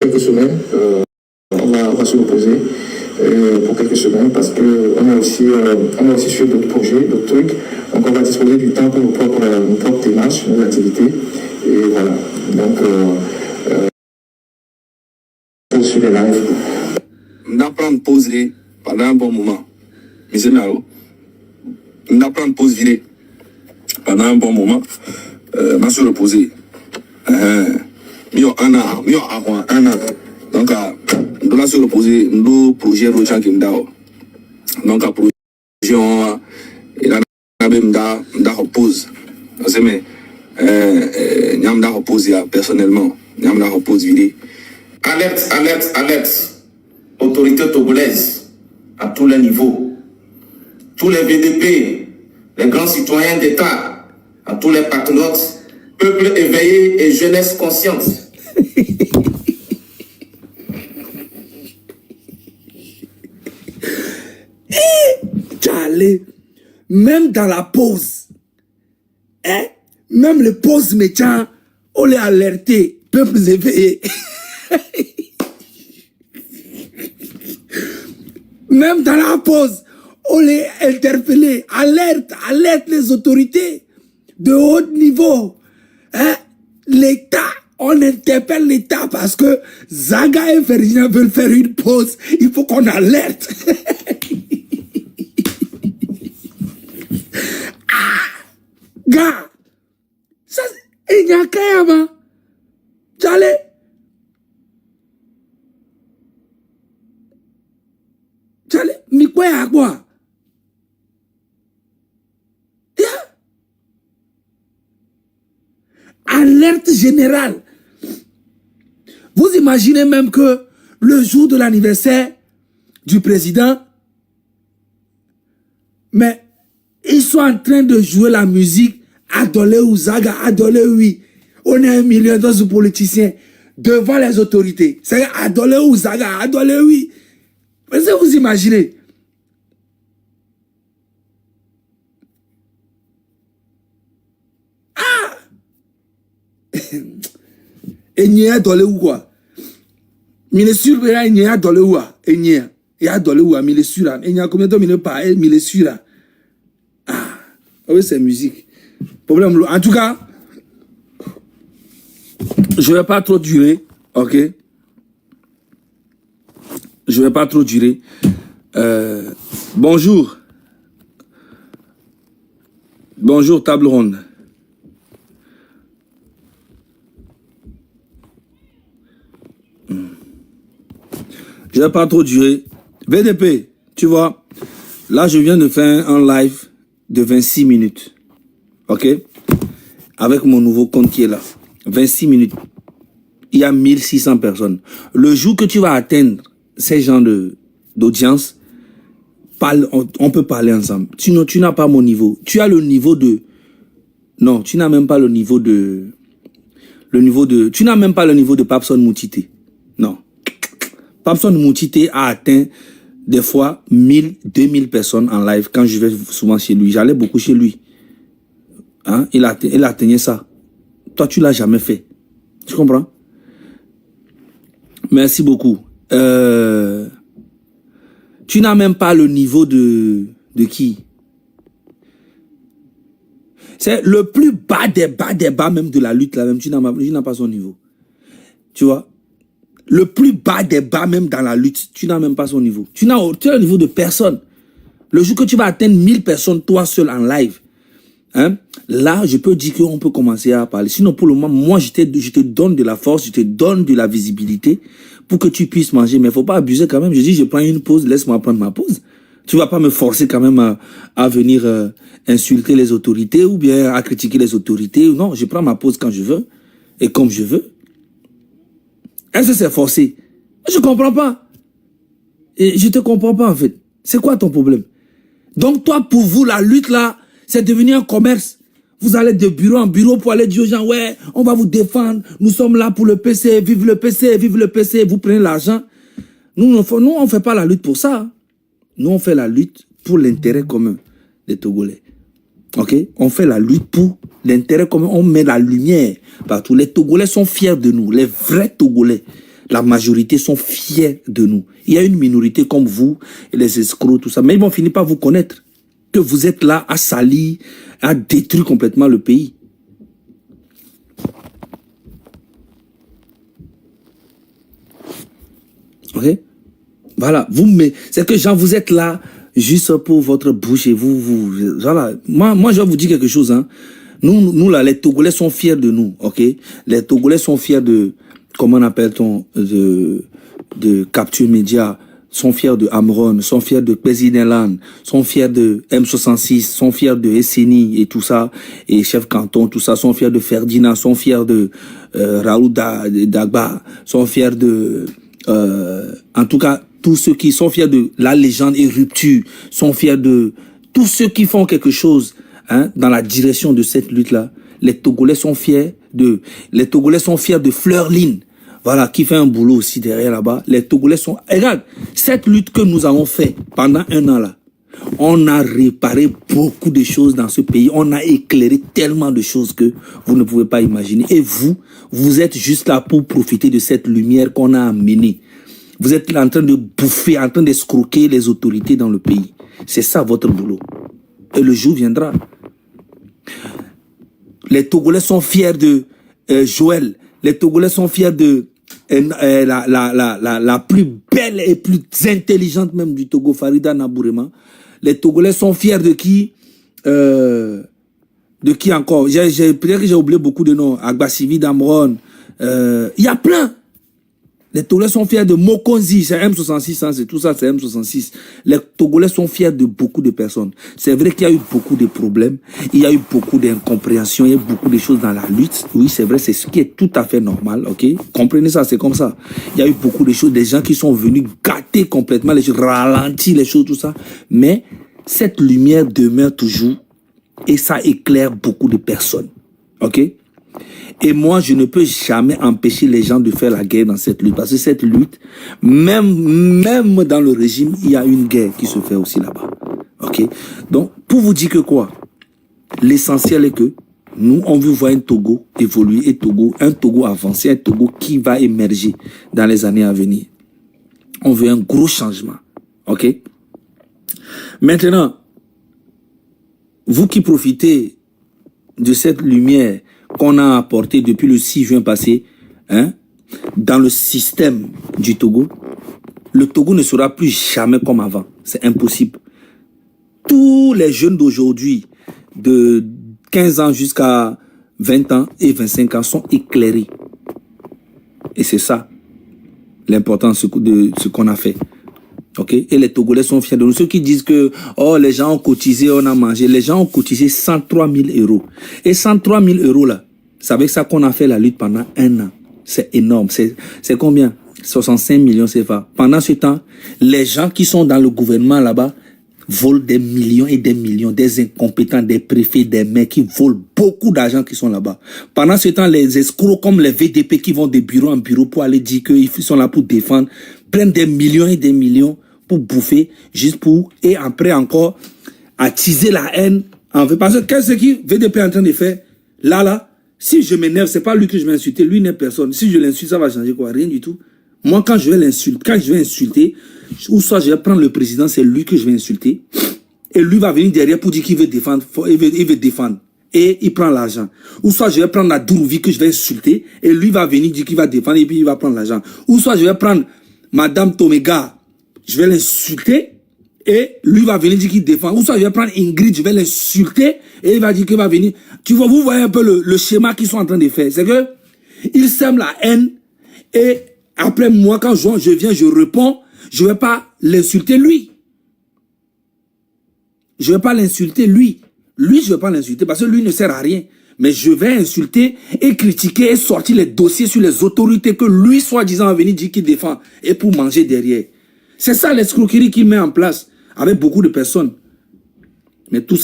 quelques semaines, on va se reposer pour quelques semaines parce qu'on a aussi sur d'autres projets, d'autres trucs. Donc on va disposer du temps pour nos propres démarches, nos activités. Et voilà. Donc sur les lives. On apprend de poser pendant un bon moment. Mais c'est là. On apprend de pause vidéo pendant un bon moment. On se reposer. Mieux un an. Donc, on doit se reposer. On doit projet Rocha Kimdao. Donc, à projet, il a même repose. C'est mais, il a repose personnellement. Il a repose vidéo. Alerte, alerte, alerte. Autorités togolaises à tous les niveaux. Tous les VDP, les grands citoyens d'État, à tous les patriotes, peuple éveillé et jeunesse consciente. Charlie, même dans la pause, hein, même les pauses méchants, on les alerté, peuple éveillé. Même dans la pause, on les interpellé, alerte les autorités de haut niveau. Hein? L'État, on interpelle l'État parce que Zaga et Ferdinand veulent faire une pause. Il faut qu'on alerte. Gars, ça, il n'y a qu'à avant. J'allais. Mais quoi à quoi? Alerte générale. Vous imaginez même que le jour de l'anniversaire du président, mais ils sont en train de jouer la musique Adolé ou Zaga, Adolé oui. On est 1 million d'autres politiciens devant les autorités. C'est Adolé ou Zaga, Adolé oui. Est-ce que vous imaginez? Ah! Et n'y a dolé ou quoi? Ministre, il n'y a dolé ou quoi? Et n'y a dolé ou quoi? Ministre, il n'y a combien de temps il n'y a pas? Ministre. Ah! Oui, c'est musique. Problème. En tout cas, je ne vais pas trop durer. Ok? Je ne vais pas trop durer. Bonjour. Bonjour, table ronde. Je ne vais pas trop durer. VDP, tu vois, là, je viens de faire un live de 26 minutes. OK? Avec mon nouveau compte qui est là. 26 minutes. Il y a 1600 personnes. Le jour que tu vas atteindre ces gens d'audience, on peut parler ensemble. Sinon, tu n'as pas mon niveau. Tu as le niveau de... Non, tu n'as même pas le niveau de... Tu n'as même pas le niveau de Papson Moutité. Non. Papson Moutité a atteint des fois 1000, 2000 personnes en live quand je vais souvent chez lui. J'allais beaucoup chez lui. Hein? Il atteignait ça. Toi, tu l'as jamais fait. Tu comprends? Merci beaucoup. Tu n'as même pas le niveau de qui? C'est le plus bas des bas même de la lutte là même. Tu n'as pas son niveau. Tu vois? Le plus bas des bas même dans la lutte, tu n'as même pas son niveau. Tu as le niveau de personne. Le jour que tu vas atteindre 1000 personnes, toi seul en live, hein, là, je peux dire qu'on peut commencer à parler. Sinon, pour le moment, moi, je te donne de la force, je te donne de la visibilité pour que tu puisses manger. Mais il ne faut pas abuser quand même. Je dis, je prends une pause, laisse-moi prendre ma pause. Tu ne vas pas me forcer quand même à venir insulter les autorités ou bien à critiquer les autorités. Non, je prends ma pause quand je veux et comme je veux. Est-ce que c'est forcé? Je ne comprends pas. Et je ne te comprends pas en fait. C'est quoi ton problème? Donc toi, pour vous, la lutte là, c'est devenu un commerce. Vous allez de bureau en bureau pour aller dire aux gens, ouais, on va vous défendre. Nous sommes là pour le PC, vive le PC, vive le PC. Vous prenez l'argent. Nous, on ne fait pas la lutte pour ça. Nous, on fait la lutte pour l'intérêt commun des Togolais. Ok? On fait la lutte pour l'intérêt commun. On met la lumière partout. Les Togolais sont fiers de nous. Les vrais Togolais. La majorité sont fiers de nous. Il y a une minorité comme vous, et les escrocs, tout ça. Mais ils vont finir par vous connaître. Que vous êtes là à salir, à détruire complètement le pays. Ok? Voilà. C'est que genre, vous êtes là juste pour votre bouche et voilà. Moi, je vais vous dire quelque chose, hein. Nous là, les Togolais sont fiers de nous, ok? Les Togolais sont fiers de, comment on appelle-t-on, de Capture Média, sont fiers de Amron, sont fiers de Pézineland, sont fiers de M66, sont fiers de SNI et tout ça, et Chef Canton, tout ça, sont fiers de Ferdinand, sont fiers de Raoul Dagba, sont fiers de, en tout cas, tous ceux qui sont fiers de la légende et rupture, sont fiers de tous ceux qui font quelque chose, hein, dans la direction de cette lutte-là. Les Togolais sont fiers de Fleurline, voilà, qui fait un boulot aussi derrière là-bas. Les Togolais sont... Regarde, cette lutte que nous avons fait pendant 1 an là, on a réparé beaucoup de choses dans ce pays. On a éclairé tellement de choses que vous ne pouvez pas imaginer. Et vous êtes juste là pour profiter de cette lumière qu'on a amenée. Vous êtes là en train de bouffer, en train d'escroquer les autorités dans le pays. C'est ça votre boulot. Et le jour viendra. Les Togolais sont fiers de Joël. Les Togolais sont fiers de la plus belle et plus intelligente même du Togo, Farida Nabourema. Les Togolais sont fiers de qui encore? Peut-être que j'ai oublié beaucoup de noms. Agbasivi Damron. Il y a plein. Les Togolais sont fiers de Mokonzi, c'est M66, hein, c'est tout ça, c'est M66. Les Togolais sont fiers de beaucoup de personnes. C'est vrai qu'il y a eu beaucoup de problèmes, il y a eu beaucoup d'incompréhensions, il y a eu beaucoup de choses dans la lutte. Oui, c'est vrai, c'est ce qui est tout à fait normal, ok? Comprenez ça, c'est comme ça. Il y a eu beaucoup de choses, des gens qui sont venus gâter complètement les choses, ralentir les choses, tout ça. Mais cette lumière demeure toujours et ça éclaire beaucoup de personnes, ok? Et moi, je ne peux jamais empêcher les gens de faire la guerre dans cette lutte. Parce que cette lutte, même dans le régime, il y a une guerre qui se fait aussi là-bas. Ok? Donc, pour vous dire que quoi? L'essentiel est que nous, on veut voir un Togo évoluer, un Togo avancé, un Togo qui va émerger dans les années à venir. On veut un gros changement. Ok? Maintenant, vous qui profitez de cette lumière qu'on a apporté depuis le 6 juin passé, hein, dans le système du Togo, le Togo ne sera plus jamais comme avant. C'est impossible. Tous les jeunes d'aujourd'hui, de 15 ans jusqu'à 20 ans et 25 ans, sont éclairés. Et c'est ça l'important de ce qu'on a fait. Ok? Et les Togolais sont fiers de nous. Ceux qui disent que oh, les gens ont cotisé, on a mangé. Les gens ont cotisé 103 000 euros. Et 103 000 euros là, c'est avec ça qu'on a fait la lutte pendant 1 an. C'est énorme. C'est combien? 65 millions CFA. Pendant ce temps, les gens qui sont dans le gouvernement là-bas volent des millions et des millions, des incompétents, des préfets, des maires qui volent beaucoup d'argent qui sont là-bas. Pendant ce temps, les escrocs comme les VDP qui vont de bureau en bureau pour aller dire qu'ils sont là pour défendre, prennent des millions et des millions pour bouffer, juste pour, et après encore, attiser la haine. Parce que qu'est-ce que VDP est en train de faire? Là, si je m'énerve, c'est pas lui que je vais insulter, lui n'est personne. Si je l'insulte, ça va changer quoi? Rien du tout. Moi, quand je vais insulter, ou soit je vais prendre le président, c'est lui que je vais insulter, et lui va venir derrière pour dire qu'il veut défendre, il veut défendre, et il prend l'argent. Ou soit je vais prendre la Dourouvi que je vais insulter, et lui va venir dire qu'il va défendre, et puis il va prendre l'argent. Ou soit je vais prendre Madame Tomega, je vais l'insulter, et lui va venir dire qu'il défend. Ou soit je vais prendre Ingrid, je vais l'insulter, et il va dire qu'il va venir. Tu vois, vous voyez un peu le schéma qu'ils sont en train de faire. C'est que, ils sèment la haine, et après moi, quand je viens, je réponds, je ne vais pas l'insulter lui. Je ne vais pas l'insulter lui. Lui, je ne vais pas l'insulter parce que lui ne sert à rien. Mais je vais insulter et critiquer et sortir les dossiers sur les autorités que lui, soi-disant, va venir dire qu'il défend et pour manger derrière. C'est ça l'escroquerie qu'il met en place avec beaucoup de personnes. Mais tout ça,